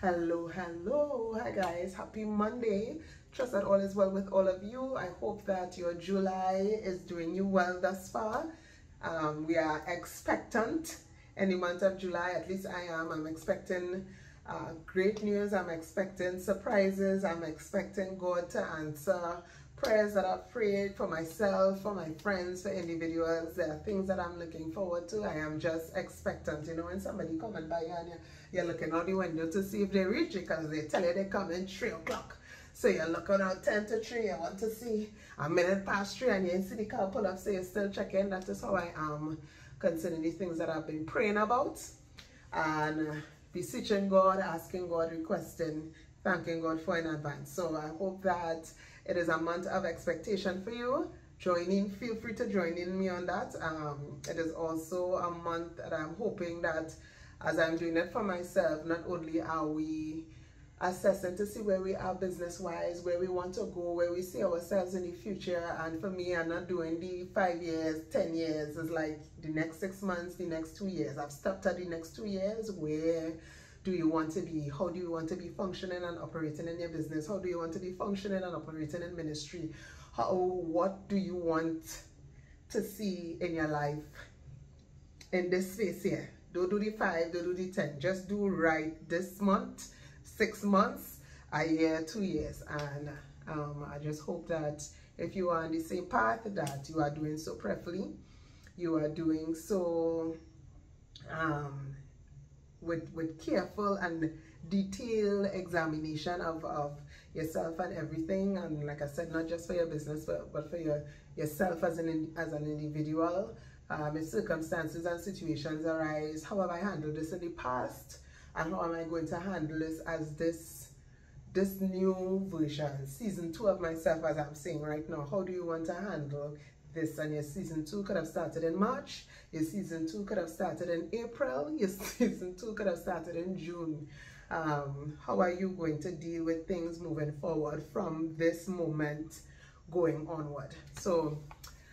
Hello, hi guys, happy Monday. Trust that all is well with all of you. I hope that your July is doing you well thus far. We are expectant in the month of July, at least I am. I'm expecting great news. I'm expecting surprises. I'm expecting God to answer prayers that I've prayed for myself, for my friends, for individuals. There are things that I'm looking forward to. I am just expectant. You know, when somebody coming by you and you're looking out the window to see if they reach it, because they tell you they come in 3 o'clock. So you're looking out 10 to 3, you want to see a minute past 3 and you see the car pull up, so you're still checking. That is how I am concerning the things that I've been praying about. And beseeching God, asking God, requesting, thanking God for in advance. So I hope that it is a month of expectation for you. Join in, feel free to join in me on that. It is also a month that I'm hoping that as I'm doing it for myself, not only are we assessing to see where we are business-wise, where we want to go, where we see ourselves in the future. And for me, I'm not doing the 5 years, 10 years. It's like the next 6 months, the next 2 years. I've stopped at the next 2 years. Where do you want to be? How do you want to be functioning and operating in your business? How do you want to be functioning and operating in ministry? What do you want to see in your life in this space here? Don't do the 5, don't do the 10. Just do right this month, 6 months, a year, 2 years. And I just hope that if you are on the same path, that you are doing so prayerfully, you are doing so with careful and detailed examination of yourself and everything. And like I said, not just for your business, but for yourself as an individual. If circumstances and situations arise, how have I handled this in the past, and how am I going to handle this as this new version, season 2 of myself, as I'm saying right now? How do you want to handle this? And your season 2 could have started in March, your season 2 could have started in April, your season 2 could have started in June. How are you going to deal with things moving forward from this moment going onward? So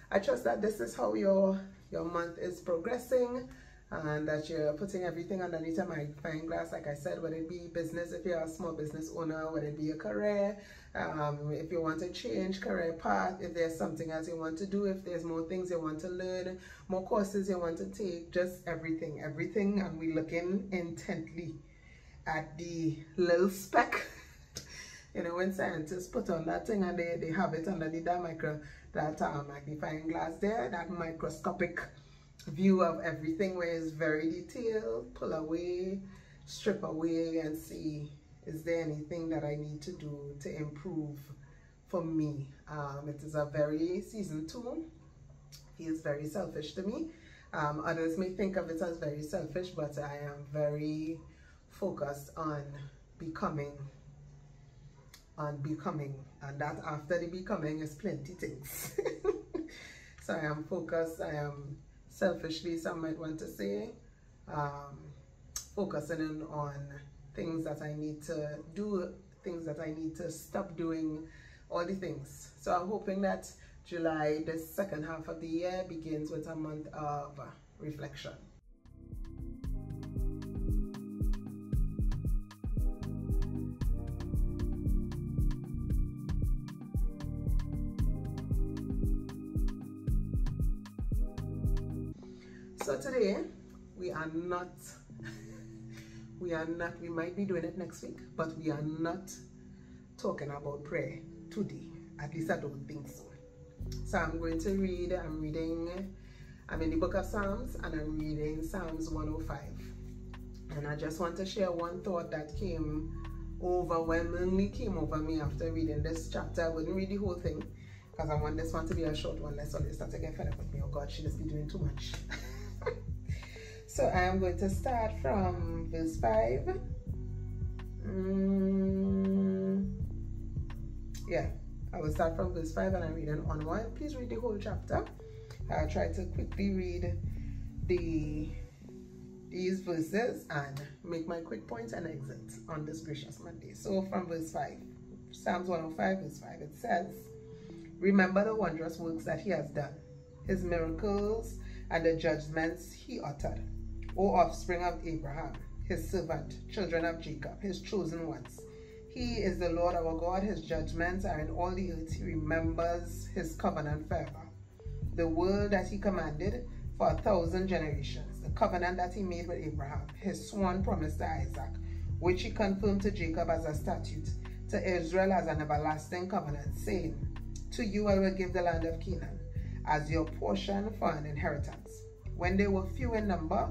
I trust that this is how your month is progressing, and that you're putting everything underneath a magnifying glass. Like I said, whether it be business, if you're a small business owner, whether it be a career, if you want to change career path, if there's something else you want to do, if there's more things you want to learn, more courses you want to take, just everything. And we're looking intently at the little speck. You know, when scientists put on that thing and they have it underneath that magnifying glass there, that microscopic view of everything where it's very detailed, pull away, strip away, and see, is there anything that I need to do to improve for me? It is a very season 2, feels very selfish to me. Others may think of it as very selfish, but I am very focused on becoming, and that after the becoming is plenty things. So I am focused, I am selfishly, some might want to say, focusing in on things that I need to do, things that I need to stop doing, all the things. So I'm hoping that July, the second half of the year, begins with a month of reflection. So today, we might be doing it next week, but we are not talking about prayer today. At least I don't think so. So I'm going to read, I'm in the book of Psalms, and I'm reading Psalms 105. And I just want to share one thought that overwhelmingly came over me after reading this chapter. I wouldn't read the whole thing, because I want this one to be a short one. Let's always start to get fed up with me. Oh God, she just be doing too much. So I am going to start from verse 5. Yeah, I will start from verse 5 and I'm reading onward. Please read the whole chapter. I'll try to quickly read these verses and make my quick points and exit on this gracious Monday. So from verse 5, Psalms 105 verse 5, it says, "Remember the wondrous works that he has done, his miracles and the judgments he uttered, O offspring of Abraham. his servant, children of Jacob, his chosen ones. He is the Lord our God. His judgments are in all the earth. He remembers his covenant forever. The word that he commanded for 1,000 generations, the covenant that he made with Abraham, his sworn promise to Isaac, which he confirmed to Jacob as a statute, to Israel as an everlasting covenant, saying, to you I will give the land of Canaan as your portion for an inheritance. When they were few in number,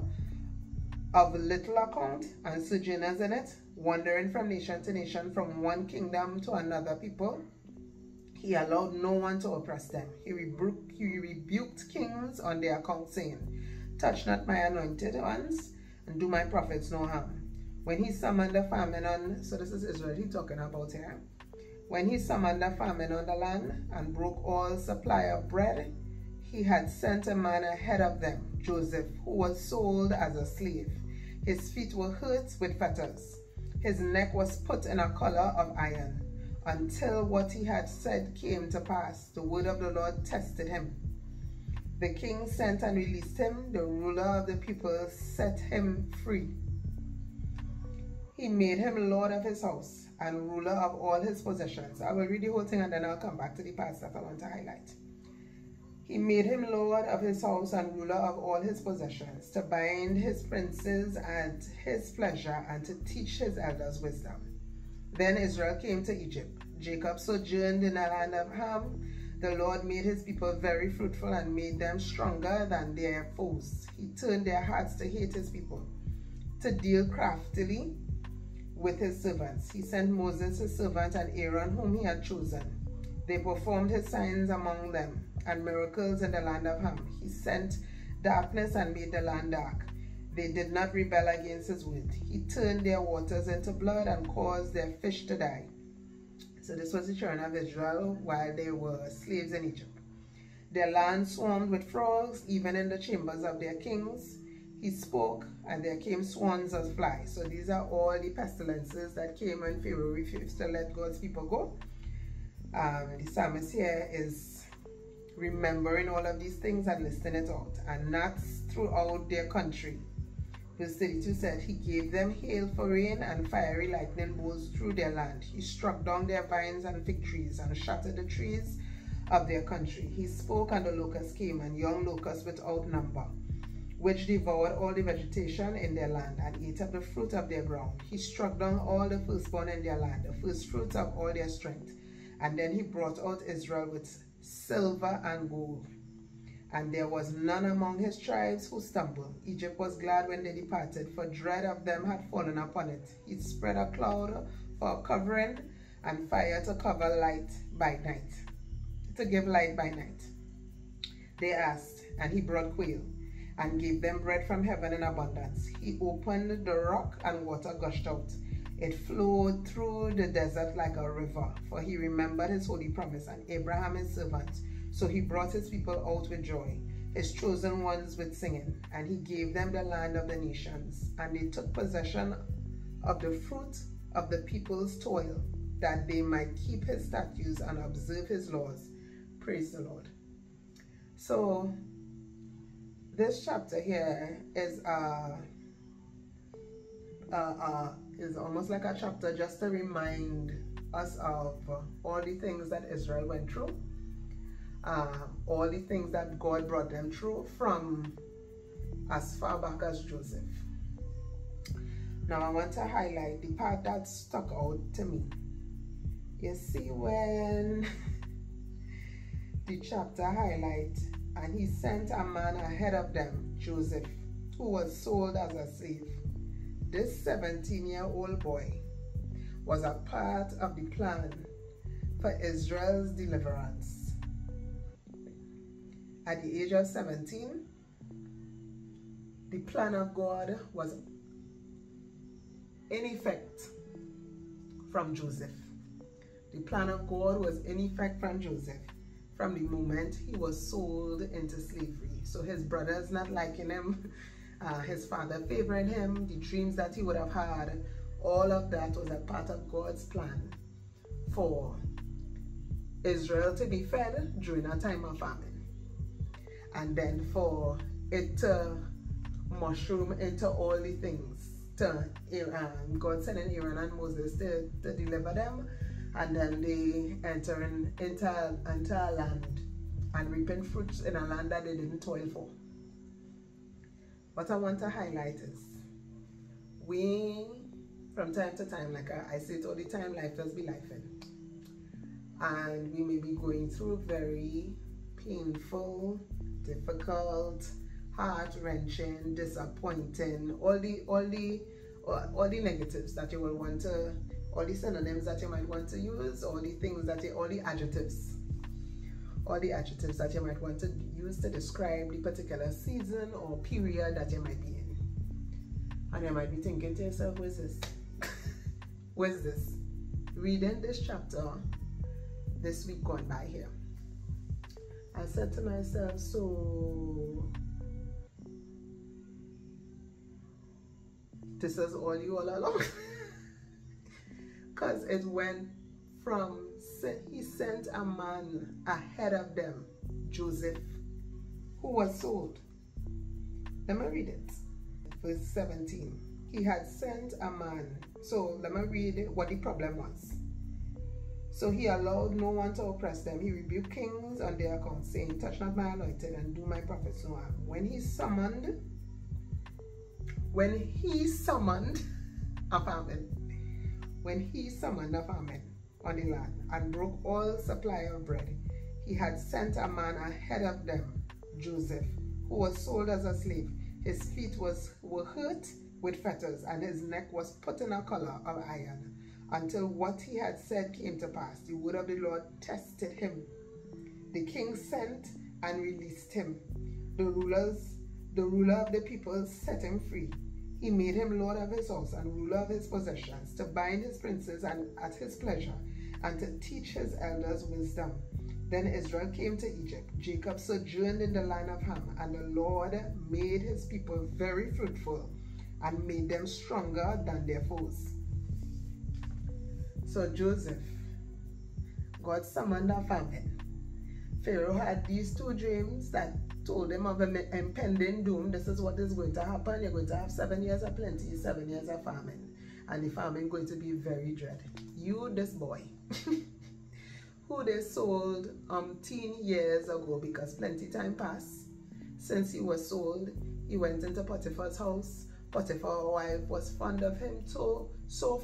of little account, and sojourners in it, wandering from nation to nation, from one kingdom to another people, he allowed no one to oppress them. He rebuked kings on their account, saying, touch not my anointed ones, and do my prophets no harm. When he summoned a famine on, so this is Israel he's talking about here. When he summoned a famine on the land and broke all supply of bread, he had sent a man ahead of them, Joseph, who was sold as a slave. His feet were hurt with fetters. His neck was put in a collar of iron, until what he had said came to pass. The word of the Lord tested him. The king sent and released him. The ruler of the people set him free. He made him lord of his house and ruler of all his possessions. I will read the whole thing and then I'll come back to the parts that I want to highlight. He made him lord of his house and ruler of all his possessions, to bind his princes at his pleasure and to teach his elders wisdom. Then Israel came to Egypt. Jacob sojourned in the land of Ham. The Lord made his people very fruitful and made them stronger than their foes. He turned their hearts to hate his people, to deal craftily with his servants. He sent Moses his servant and Aaron whom he had chosen. They performed his signs among them and miracles in the land of Ham. He sent darkness and made the land dark. They did not rebel against his word. He turned their waters into blood and caused their fish to die. So this was the children of Israel while they were slaves in Egypt. Their land swarmed with frogs, even in the chambers of their kings. He spoke, and there came swarms of flies. So these are all the pestilences that came when Pharaoh refused to let God's people go. The psalmist here is remembering all of these things and listing it out. And gnats throughout their country. Verse 32 said, he gave them hail for rain and fiery lightning bolts through their land. He struck down their vines and fig trees and shattered the trees of their country. He spoke and the locusts came, and young locusts without number, which devoured all the vegetation in their land and ate up the fruit of their ground. He struck down all the firstborn in their land, the first fruits of all their strength. And then he brought out Israel with silver and gold. And there was none among his tribes who stumbled. Egypt was glad when they departed, for dread of them had fallen upon it. He spread a cloud for a covering and fire to cover light by night, to give light by night. They asked, and he brought quail, and gave them bread from heaven in abundance. He opened the rock, and water gushed out. It flowed through the desert like a river, for he remembered his holy promise, and Abraham his servant. So he brought his people out with joy, his chosen ones with singing, and he gave them the land of the nations. And they took possession of the fruit of the people's toil, that they might keep his statutes and observe his laws. Praise the Lord. So this chapter here is almost like a chapter just to remind us of all the things that Israel went through, all the things that God brought them through from as far back as Joseph. Now I want to highlight the part that stuck out to me. You see when the chapter highlight, and he sent a man ahead of them, Joseph, who was sold as a slave. This 17-year-old boy was a part of the plan for Israel's deliverance. At the age of 17, the plan of God was in effect from Joseph. The plan of God was in effect from Joseph from the moment he was sold into slavery. So his brothers not liking him, his father favoring him, the dreams that he would have had, all of that was a part of God's plan for Israel to be fed during a time of famine. And then for it to mushroom into all the things, to Aaron, God sending Aaron and Moses to deliver them, and then they entering into a land and reaping fruits in a land that they didn't toil for. What I want to highlight is, we, from time to time, like I say it all the time, life does be lifing. And we may be going through very painful, difficult, heart-wrenching, disappointing, all the negatives that you will want to, all the synonyms that you might want to use, all the things that all the adjectives that you might want to use to describe the particular season or period that you might be in. And you might be thinking to yourself, where's this? Where's this? Reading this chapter this week gone by here, I said to myself, so this is all you all along? Because it went from, he sent a man ahead of them, Joseph, who was sold. Let me read it. Verse 17. He had sent a man. So let me read what the problem was. So he allowed no one to oppress them. He rebuked kings on their account, saying, touch not my anointed and do my prophets no harm. When he summoned a famine, on the land and broke all supply of bread, he had sent a man ahead of them, Joseph, who was sold as a slave. His feet were hurt with fetters, and his neck was put in a collar of iron, until what he had said came to pass. The word of the Lord tested him. The king sent and released him. The ruler of the people set him free. He made him lord of his house and ruler of his possessions, to bind his princes and at his pleasure, and to teach his elders wisdom. Then Israel came to Egypt. Jacob sojourned in the land of Ham, and the Lord made his people very fruitful and made them stronger than their foes. So Joseph, God summoned a famine. Pharaoh had these two dreams that told him of an impending doom. This is what is going to happen. You're going to have 7 years of plenty, 7 years of famine. And the famine going to be very dread. You, this boy, who they sold 10 years ago, because plenty time passed since he was sold. He went into Potiphar's house. Potiphar's wife was fond of him, so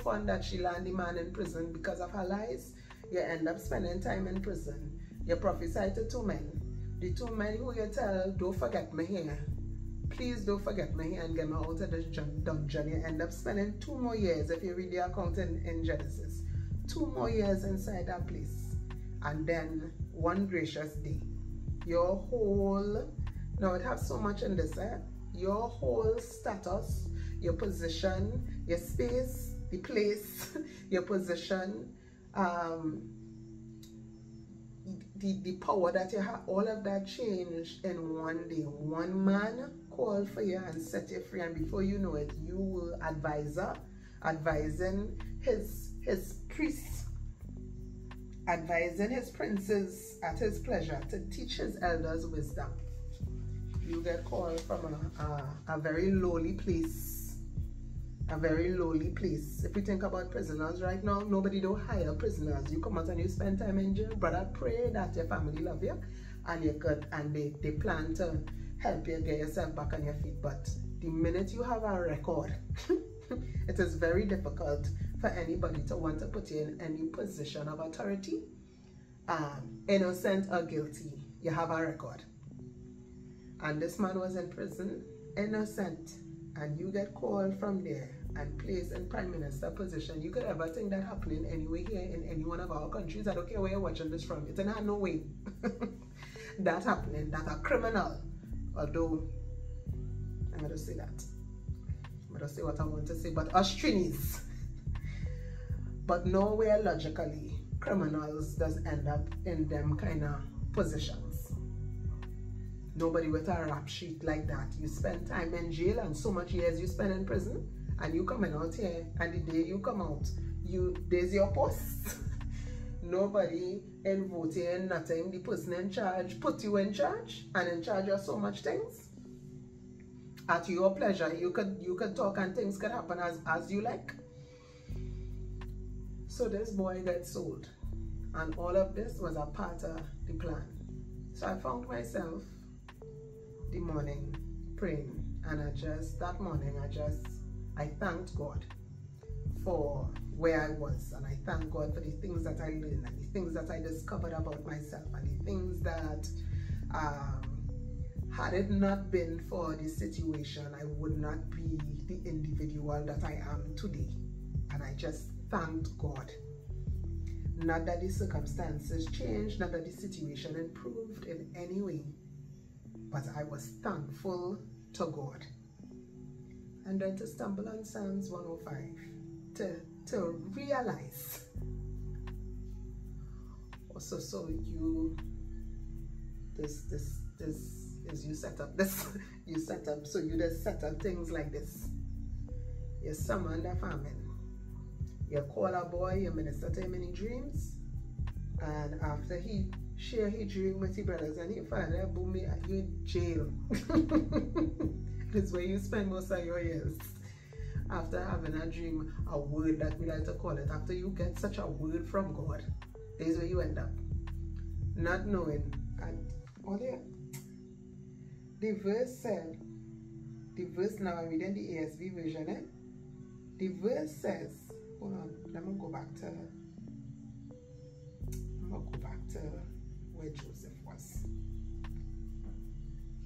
fond that she landed the man in prison because of her lies. You end up spending time in prison. You prophesy to 2 men. The 2 men who you tell, don't forget me here. Please don't forget me here and get me out of this dungeon. You end up spending 2 more years, if you read the account in Genesis. 2 more years inside that place. And then one gracious day, your whole, now it has so much in this, your whole status, your position, your space, the place, your position, the power that you have, all of that changed in one day. One man called for you and set you free, and before you know it, you will advising his priests, advising his princes at his pleasure to teach his elders wisdom. You get called from a very lowly place. A very lowly place. If you think about prisoners right now, nobody don't hire prisoners. You come out and you spend time in jail. Brother, pray that your family love you and you could, and they plan to help you get yourself back on your feet. But the minute you have a record, it is very difficult for anybody to want to put you in any position of authority, innocent or guilty. You have a record. And this man was in prison, innocent, and you get called from there and placed in prime minister position. You could ever think that happening anywhere here in any one of our countries. I don't care where you're watching this from. It's in no way that happening, that a criminal, although I'm going to say that. I'm going to say what I want to say, but us Trinis. But nowhere logically, criminals does end up in them kind of positions. Nobody with a rap sheet like that. You spend time in jail and so much years you spend in prison, and you coming out here, and the day you come out, there's your post. Nobody in voting, nothing. The person in charge put you in charge, and in charge of so much things. at your pleasure. You could talk and things could happen as you like. So this boy gets sold, and all of this was a part of the plan. So I found myself the morning praying, and that morning I thanked God for where I was, and I thank God for the things that I learned and the things that I discovered about myself, and the things that had it not been for the situation, I would not be the individual that I am today. And I just thanked God. Not that the circumstances changed, not that the situation improved in any way, but I was thankful to God. And then to stumble on Psalms 105, to realize, also, so you, this is you set up this, you set up, so you just set up things like this. You summon the famine. You call a boy, you minister to him in his dreams, and after he share his dream with his brothers and he finally boom, you in jail. It's where you spend most of your years. After having a dream, a word that we like to call it, after you get such a word from God, this is where you end up. Not knowing. And the verse said, now I'm reading the ASV version, the verse says, hold on, let me go back to where Joseph was.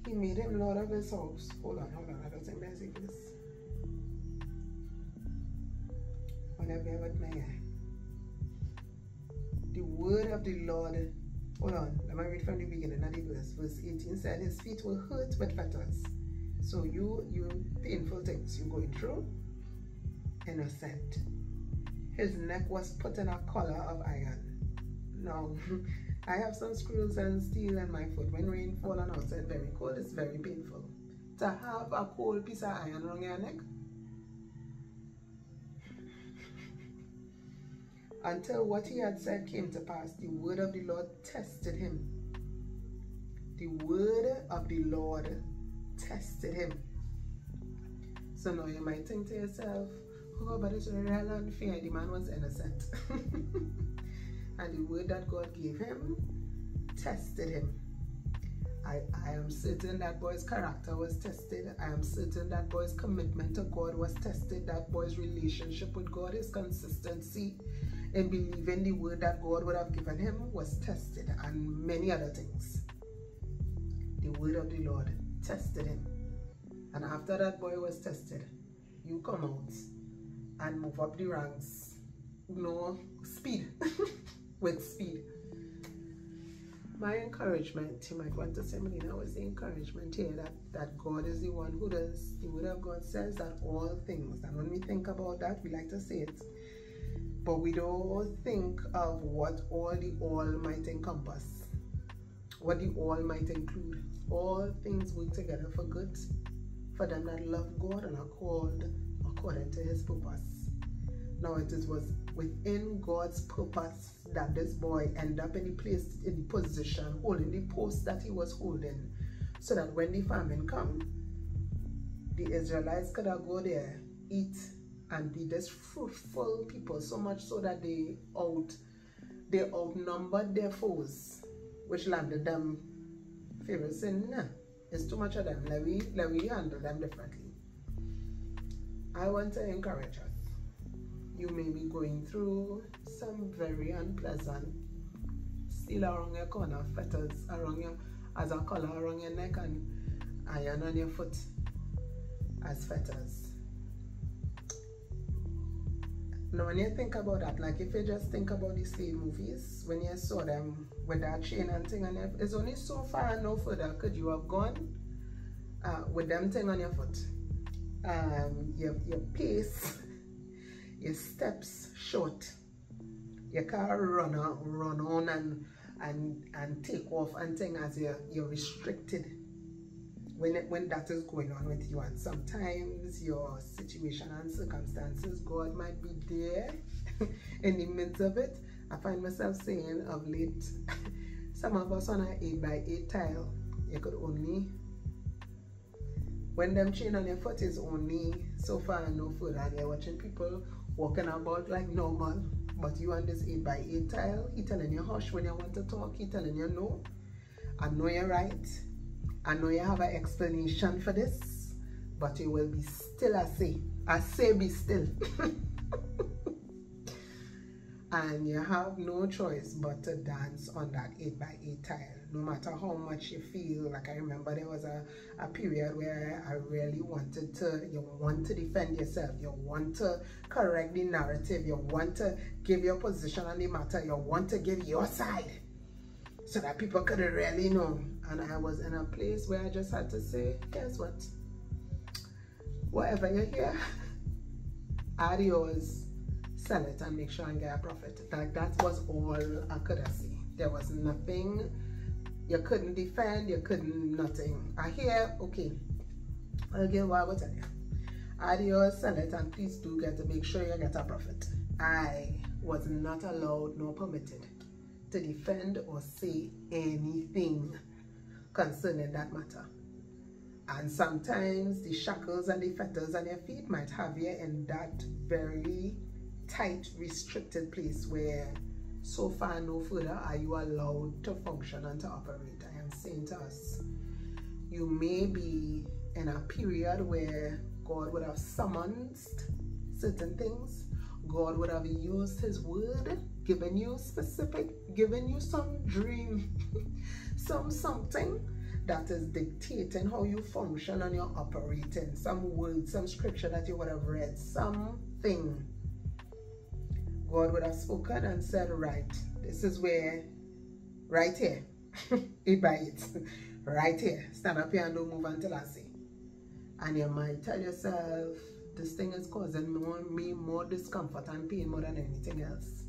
He made him Lord of his house. Hold on, I don't think there's this. Whenever I with my eye. The word of the Lord, hold on, let me read from the beginning of the verse. Verse 18 said, his feet were hurt with fetters. So you painful things you're going through, innocent. His neck was put in a collar of iron. Now, I have some screws and steel in my foot. When rain falls on outside very cold, it's very painful. To have a cold piece of iron around your neck. Until what he had said came to pass, the word of the Lord tested him. The word of the Lord tested him. So now you might think to yourself, oh, but it's real unfair. The man was innocent. And the word that God gave him tested him. I am certain that boy's character was tested. I am certain that boy's commitment to God was tested. That boy's relationship with God, his consistency in believing the word that God would have given him was tested, and many other things. The word of the Lord tested him. And after that boy was tested, you come out and move up the ranks. No, speed. With speed. My encouragement, you might want to say, Melina, was the encouragement here that God is the one who does. The word of God says that all things, and when we think about that, we like to say it, but we don't think of what all the all might encompass, what the all might include. All things work together for good, for them that love God and are called according to his purpose. Now it was within God's purpose that this boy ended up in the position, holding the post that he was holding, so that when the famine come, the Israelites could have go there, eat, and be this fruitful people, so much so that they outnumbered their foes, which landed them. Pharaoh said, nah, it's too much of them, let we handle them differently. I want to encourage us. You may be going through some very unpleasant, still around your corner, fetters around your, as a collar around your neck, and iron on your foot as fetters. Now when you think about that, like if you just think about the slave movies, when you saw them with that chain and thing on it, it's only so far and no further could you have gone with them thing on your foot. Your pace, your steps short, your car run on and take off and thing as you're restricted when that is going on with you. And sometimes your situation and circumstances, God might be there in the midst of it. I find myself saying of late, some of us on an 8x8 tile, you could only When them chain on your foot is only so far and no further, and you're watching people walking about like normal, but you on this 8x8 tile, he telling you hush when you want to talk, he telling you no. I know you're right. I know you have an explanation for this, but you will be still, I say be still. And you have no choice but to dance on that 8x8 tile, no matter how much you feel. Like, I remember there was a period where I really wanted to, you want to defend yourself, you want to correct the narrative, you want to give your position on the matter, you want to give your side, so that people could really know. And I was in a place where I just had to say, guess what? Whatever you hear, adios. Sell it and make sure and get a profit. Like, that was all I could see. There was nothing you couldn't defend, you couldn't nothing. I hear, okay, I'll give what I will tell you. Adios, sell it, and please do get to make sure you get a profit. I was not allowed nor permitted to defend or say anything concerning that matter. And sometimes the shackles and the fetters on your feet might have you in that very tight, restricted place where so far no further are you allowed to function and to operate. I am saying to us, you may be in a period where God would have summoned certain things. God would have used his word, given you some dream, something that is dictating how you function and you're operating. Some word, some scripture that you would have read, something. God would have spoken and said, right, this is where, right here, 8x8, right here, stand up here and don't move until I say. And you might tell yourself, this thing is causing me more discomfort and pain more than anything else.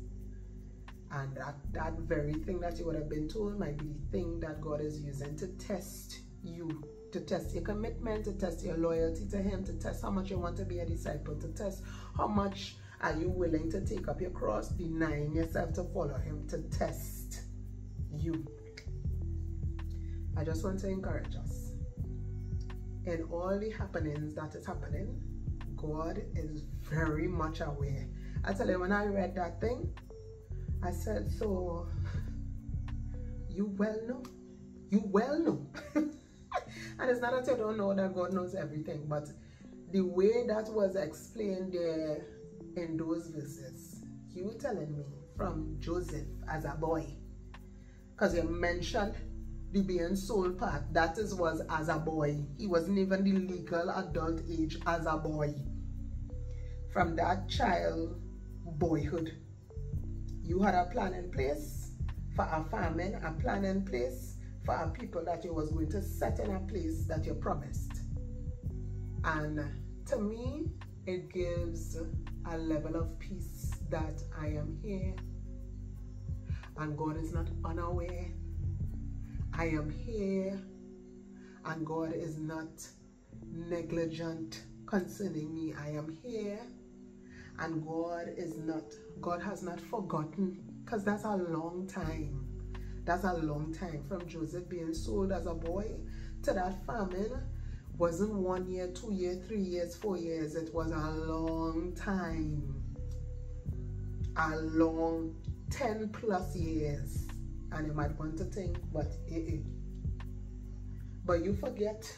And that very thing that you would have been told might be the thing that God is using to test you, to test your commitment, to test your loyalty to him, to test how much you want to be a disciple, to test how much are you willing to take up your cross, denying yourself to follow him, to test you. I just want to encourage us. In all the happenings that is happening, God is very much aware. I tell you, when I read that thing, I said, so you well know. You well know. And it's not that you don't know that God knows everything, but the way that was explained there in those verses, you were telling me from Joseph as a boy, because you mentioned the being sold part, that was as a boy. He wasn't even the legal adult age as a boy. From that child boyhood, you had a plan in place for a famine, a plan in place for a people that you was going to set in a place that you promised. And to me, it gives a level of peace that I am here and God is not unaware. I am here and God is not negligent concerning me. I am here and God has not forgotten, because that's a long time. That's a long time. From Joseph being sold as a boy to that famine wasn't 1 year, 2 years, 3 years, 4 years. It was a long time. A long 10 plus years. And you might want to think, but but you forget.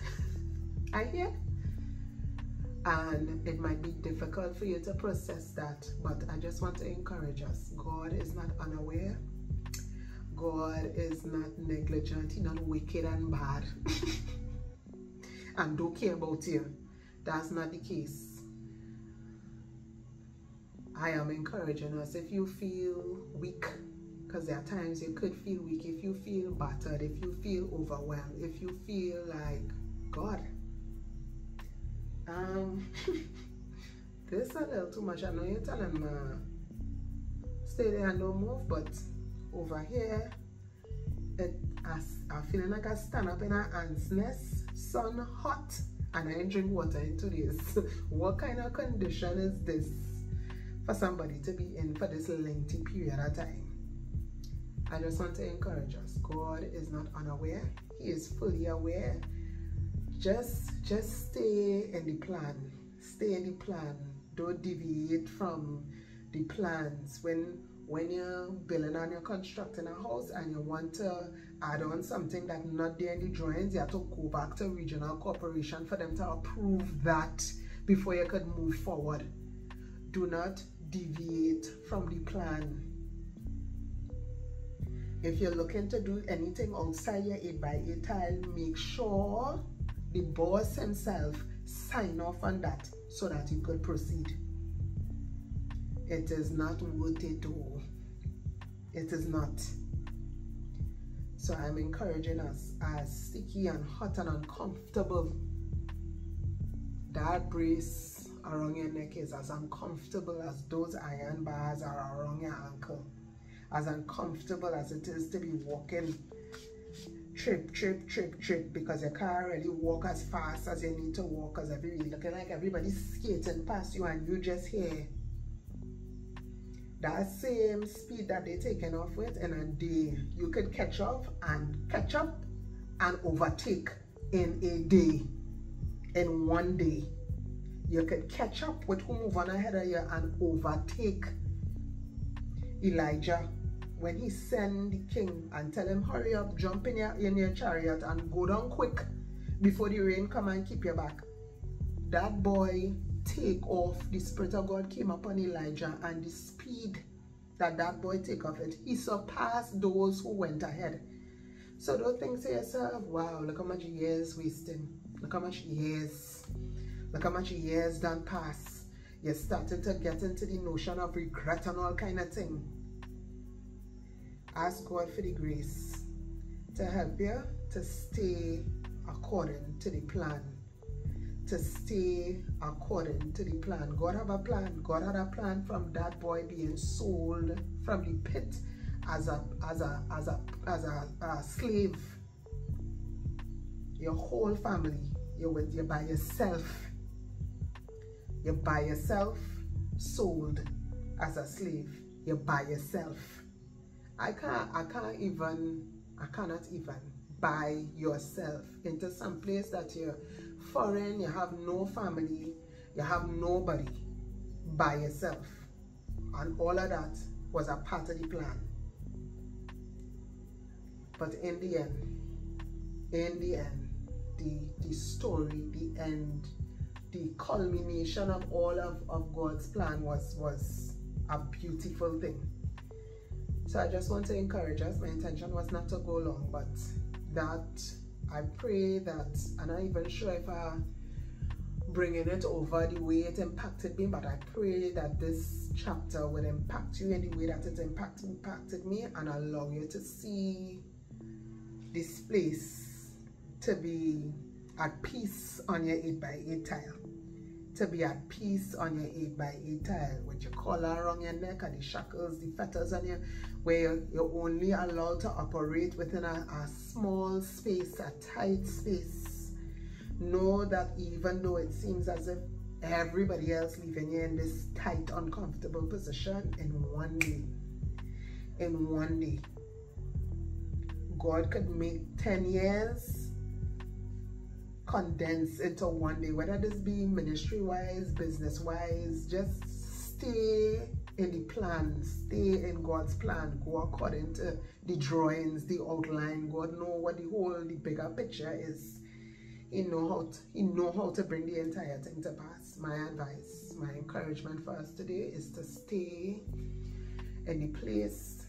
I hear. And it might be difficult for you to process that, but I just want to encourage us. God is not unaware. God is not negligent. He's not wicked and bad and don't care about you. That's not the case. I am encouraging us, if you feel weak, because there are times you could feel weak, if you feel battered, if you feel overwhelmed, if you feel like, God, this is a little too much. I know you're telling me stay there and don't move, but over here I'm feeling like I stand up in an ant's nest, sun hot, and I ain't drink water into this. What kind of condition is this for somebody to be in for this lengthy period of time? I just want to encourage us. God is not unaware. He is fully aware. just stay in the plan. Stay in the plan. Don't deviate from the plans. When you're building and you're constructing a house and you want to add on something that's not there in the drawings, you have to go back to regional corporation for them to approve that before you could move forward. Do not deviate from the plan. If you're looking to do anything outside your 8x8 tile, make sure the boss himself sign off on that so that you could proceed. It is not worth it all. It is not. So I'm encouraging us, as sticky and hot and uncomfortable that brace around your neck is, as uncomfortable as those iron bars are around your ankle, as uncomfortable as it is to be walking trip because you can't really walk as fast as you need to walk, because looking like everybody's skating past you and you just here. That same speed that they're taking off with in a day, you could catch up and overtake in a day, in one day. You could catch up with who move on ahead of you and overtake Elijah when he sent the king and tell him, hurry up, jump in your chariot and go down quick before the rain come and keep you back. That boy take off, the Spirit of God came upon Elijah, and the speed that boy take off it, he surpassed those who went ahead. So don't think to yourself, wow, look how much years wasting, look how much years done pass. You started to get into the notion of regret and all kind of thing. Ask God for the grace to help you to stay according to the plan. To stay according to the plan. God have a plan. God had a plan from that boy being sold from the pit as a slave. Your whole family, you're by yourself. You're by yourself, sold as a slave. You're by yourself. I cannot even buy yourself into some place that you're foreign, you have no family, you have nobody, by yourself. And all of that was a part of the plan. But in the end, the story, the end, the culmination of all of God's plan was a beautiful thing. So I just want to encourage us. My intention was not to go long, but that I pray that, I'm not even sure if I'm bringing it over the way it impacted me, but I pray that this chapter will impact you in the way that it impacted me, and allow you to see this place to be at peace on your 8x8 tile. To be at peace on your 8x8 tile with your collar around your neck and the shackles, the fetters on you, where you're only allowed to operate within a small space, a tight space. Know that even though it seems as if everybody else leaving you in this tight, uncomfortable position, in one day, God could make 10 years condense into one day, whether this be ministry-wise, business-wise. Just stay in the plan, stay in God's plan, go according to the drawings, the outline. God know what the bigger picture is. He know how to bring the entire thing to pass. My advice, my encouragement for us today is to stay in the place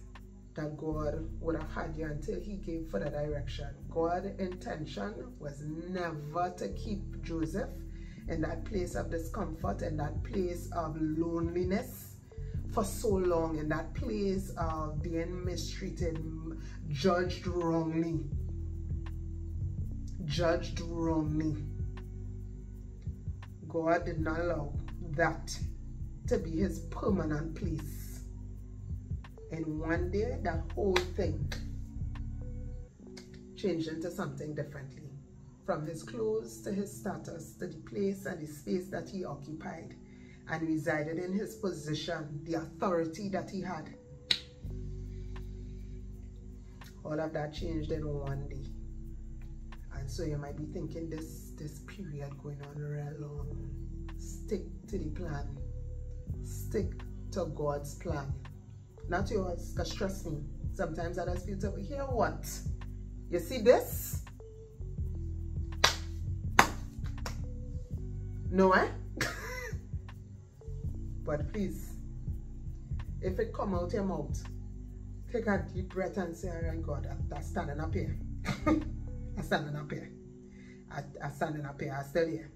that God would have had you until he gave for the direction. God's intention was never to keep Joseph in that place of discomfort, in that place of loneliness for so long, in that place of being mistreated, judged wrongly. God did not allow that to be his permanent place. And one day, that whole thing changed into something differently. From his clothes to his status, to the place and the space that he occupied and resided in, his position, the authority that he had. All of that changed in one day. And so you might be thinking, this this period going on real long. Stick to the plan. Stick to God's plan. Not yours, because trust me, sometimes others feel to hear what? You see this? No, eh? But please, if it come out your mouth, take a deep breath and say, all right, God, I'm standing up here. I'm standing up here. I'm standing up here. I'm still here.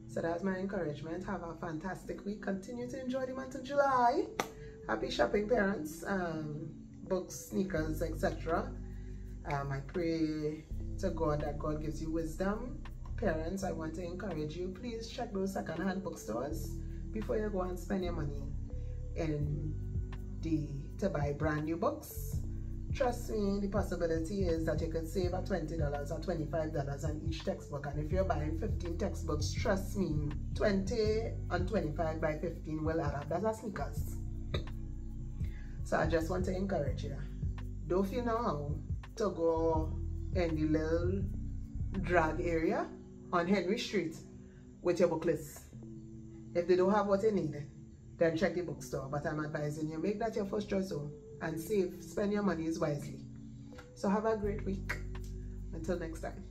So that's my encouragement. Have a fantastic week. Continue to enjoy the month of July. Happy shopping, parents. Books, sneakers, etc. I pray to God that God gives you wisdom. Parents, I want to encourage you. Please check those second-hand bookstores before you go and spend your money to buy brand new books. Trust me, the possibility is that you could save at $20 or $25 on each textbook. And if you're buying 15 textbooks, trust me, 20 and 25 by 15 will add up. That's a sneakers. So I just want to encourage you. Don't feel now to go in the little drag area on Henry Street with your book list. If they don't have what you need, then check the bookstore. But I'm advising you, make that your first choice and save, spend your monies wisely. So have a great week. Until next time.